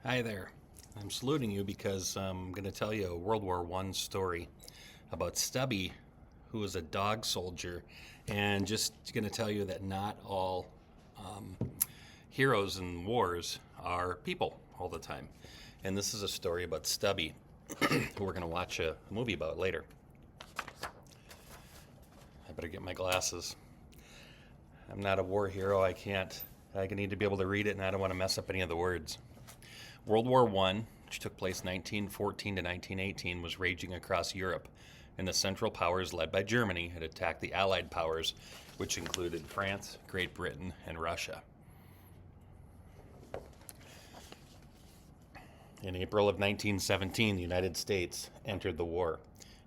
Hi there. I'm saluting you because I'm going to tell you a World War I story about Stubby, who was a dog soldier, and just going to tell you that not all um, heroes in wars are people all the time. And this is a story about Stubby, who we're going to watch a movie about later. I better get my glasses. I'm not a war hero. I can't. I need to be able to read it, and I don't want to mess up any of the words. World War I, which took place 1914 to 1918, was raging across Europe, and the Central Powers, led by Germany, had attacked the Allied powers, which included France, Great Britain, and Russia. In April of 1917, the United States entered the war.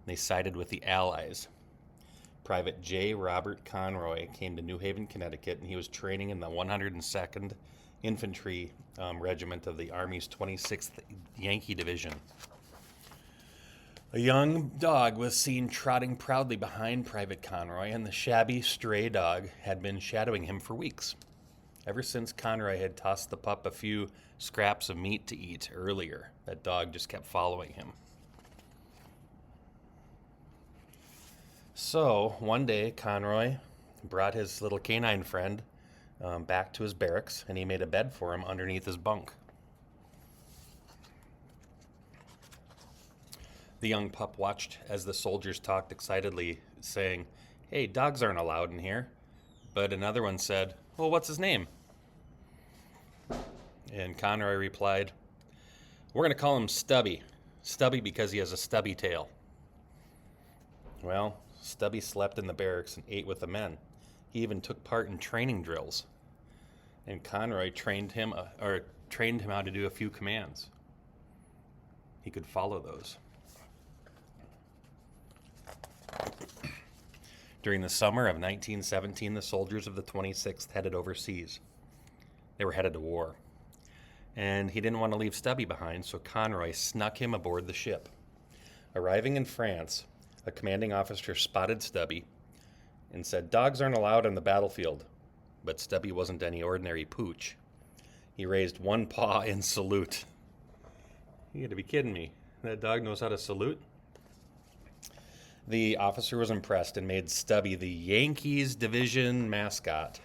They sided with the Allies. Private J. Robert Conroy came to New Haven, Connecticut, and he was training in the 102nd Infantry Regiment of the Army's 26th Yankee Division. A young dog was seen trotting proudly behind Private Conroy, and the shabby stray dog had been shadowing him for weeks. Ever since Conroy had tossed the pup a few scraps of meat to eat earlier, that dog just kept following him. So one day, Conroy brought his little canine friend back to his barracks, and he made a bed for him underneath his bunk. The young pup watched as the soldiers talked excitedly, saying, "Hey, dogs aren't allowed in here." But another one said, "Well, what's his name?" And Conroy replied, "We're going to call him Stubby. Stubby because he has a stubby tail." Well, Stubby slept in the barracks and ate with the men. He even took part in training drills. And Conroy trained him how to do a few commands. He could follow those. During the summer of 1917, the soldiers of the 26th headed overseas. They were headed to war. And he didn't want to leave Stubby behind, so Conroy snuck him aboard the ship. Arriving in France, a commanding officer spotted Stubby and said, "Dogs aren't allowed on the battlefield." But Stubby wasn't any ordinary pooch. He raised one paw in salute. You gotta be kidding me. That dog knows how to salute? The officer was impressed and made Stubby the Yankees division mascot.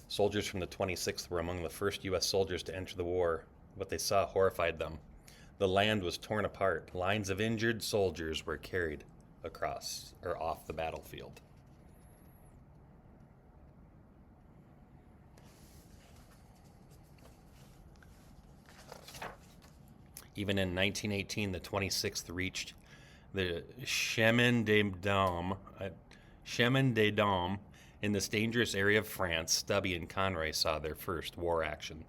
Soldiers from the 26th were among the first U.S. soldiers to enter the war. What they saw horrified them. The land was torn apart. Lines of injured soldiers were carried across or off the battlefield. Even in 1918, the 26th reached the Chemin des Dames in this dangerous area of France. Stubby and Conroy saw their first war action.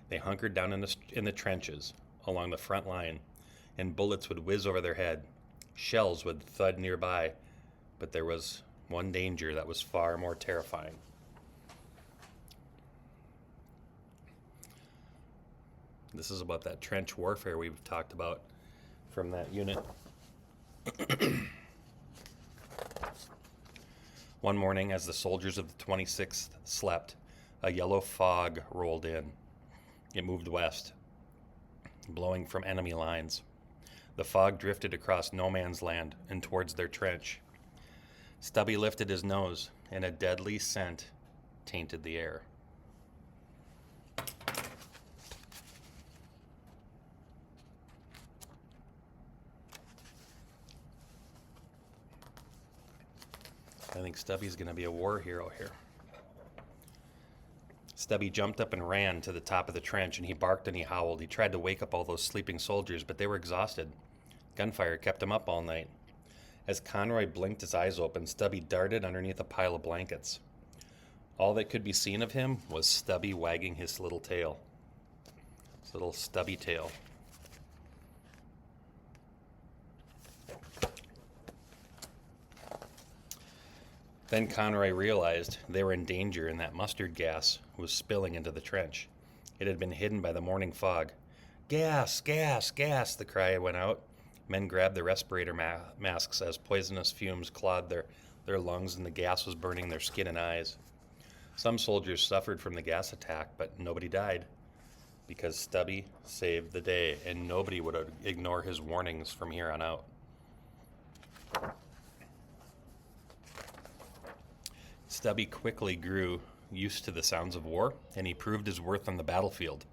They hunkered down in the trenches along the front line, and bullets would whiz over their head. Shells would thud nearby, but there was one danger that was far more terrifying. This is about that trench warfare we've talked about from that unit. One morning, as the soldiers of the 26th slept, a yellow fog rolled in. It moved west, blowing from enemy lines. The fog drifted across no man's land and towards their trench. Stubby lifted his nose, and a deadly scent tainted the air. I think Stubby's going to be a war hero here. Stubby jumped up and ran to the top of the trench, and he barked and he howled. He tried to wake up all those sleeping soldiers, but they were exhausted. Gunfire kept them up all night. As Conroy blinked his eyes open, Stubby darted underneath a pile of blankets. All that could be seen of him was Stubby wagging his little tail. His little stubby tail. Then Conroy realized they were in danger, and that mustard gas was spilling into the trench. It had been hidden by the morning fog. "Gas, gas, gas," the cry went out. Men grabbed their respirator masks as poisonous fumes clawed their lungs, and the gas was burning their skin and eyes. Some soldiers suffered from the gas attack, but nobody died. because Stubby saved the day, and nobody would ignore his warnings from here on out. Stubby quickly grew used to the sounds of war, and he proved his worth on the battlefield.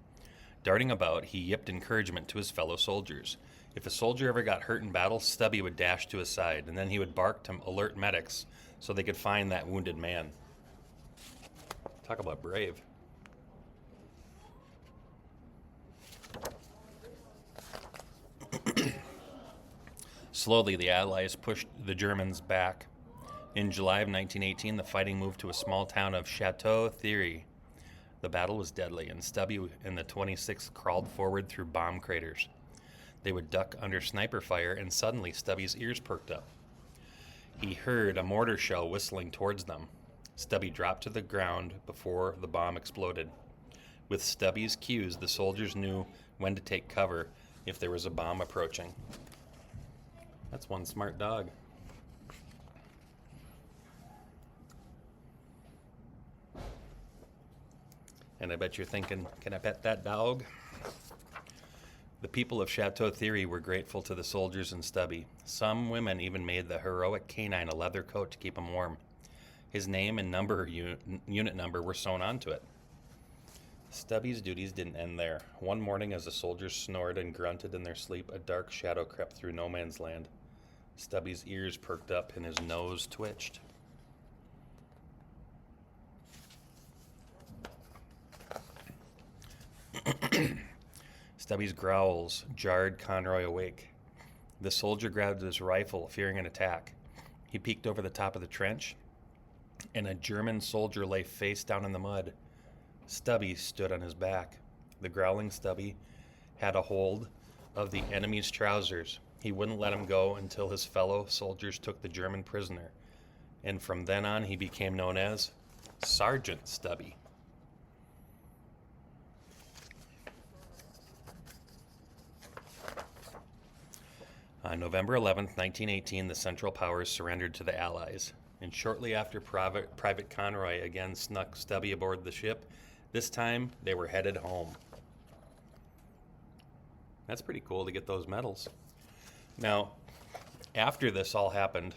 Darting about, he yipped encouragement to his fellow soldiers. If a soldier ever got hurt in battle, Stubby would dash to his side, and then he would bark to alert medics so they could find that wounded man. Talk about brave. Slowly, the Allies pushed the Germans back. In July of 1918, the fighting moved to a small town of Chateau Thierry. The battle was deadly, and Stubby and the 26th crawled forward through bomb craters. They would duck under sniper fire, and suddenly Stubby's ears perked up. He heard a mortar shell whistling towards them. Stubby dropped to the ground before the bomb exploded. With Stubby's cues, the soldiers knew when to take cover if there was a bomb approaching. That's one smart dog. And I bet you're thinking, can I pet that dog? The people of Chateau Thierry were grateful to the soldiers and Stubby. Some women even made the heroic canine a leather coat to keep him warm. His name and unit number were sewn onto it. Stubby's duties didn't end there. One morning, as the soldiers snored and grunted in their sleep, a dark shadow crept through no man's land. Stubby's ears perked up and his nose twitched. Stubby's growls jarred Conroy awake. The soldier grabbed his rifle, fearing an attack. He peeked over the top of the trench, and a German soldier lay face down in the mud. Stubby stood on his back. The growling Stubby had a hold of the enemy's trousers. He wouldn't let him go until his fellow soldiers took the German prisoner, and from then on he became known as Sergeant Stubby. On November 11th, 1918, the Central Powers surrendered to the Allies, and shortly after Private Conroy again snuck Stubby aboard the ship. This time, they were headed home. That's pretty cool to get those medals. Now, after this all happened,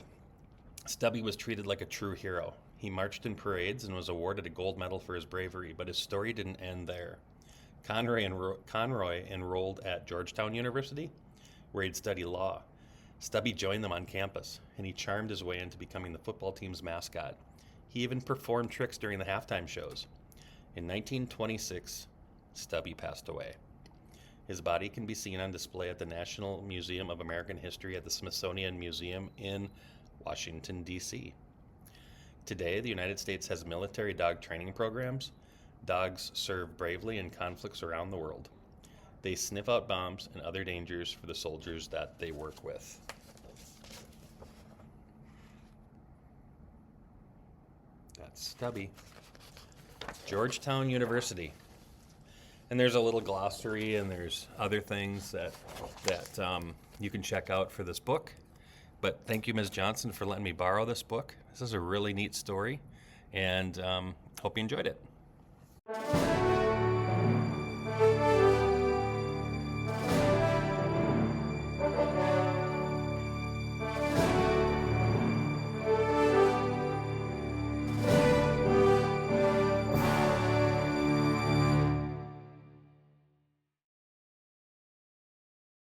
Stubby was treated like a true hero. He marched in parades and was awarded a gold medal for his bravery, but his story didn't end there. Conroy enrolled at Georgetown University, where he'd study law. Stubby joined them on campus, and he charmed his way into becoming the football team's mascot. He even performed tricks during the halftime shows. In 1926, Stubby passed away. His body can be seen on display at the National Museum of American History at the Smithsonian Museum in Washington, D.C. Today, the United States has military dog training programs. Dogs serve bravely in conflicts around the world. They sniff out bombs and other dangers for the soldiers that they work with. That's Stubby. Georgetown University. And there's a little glossary, and there's other things that you can check out for this book. But thank you, Ms. Johnson, for letting me borrow this book. This is a really neat story, and hope you enjoyed it.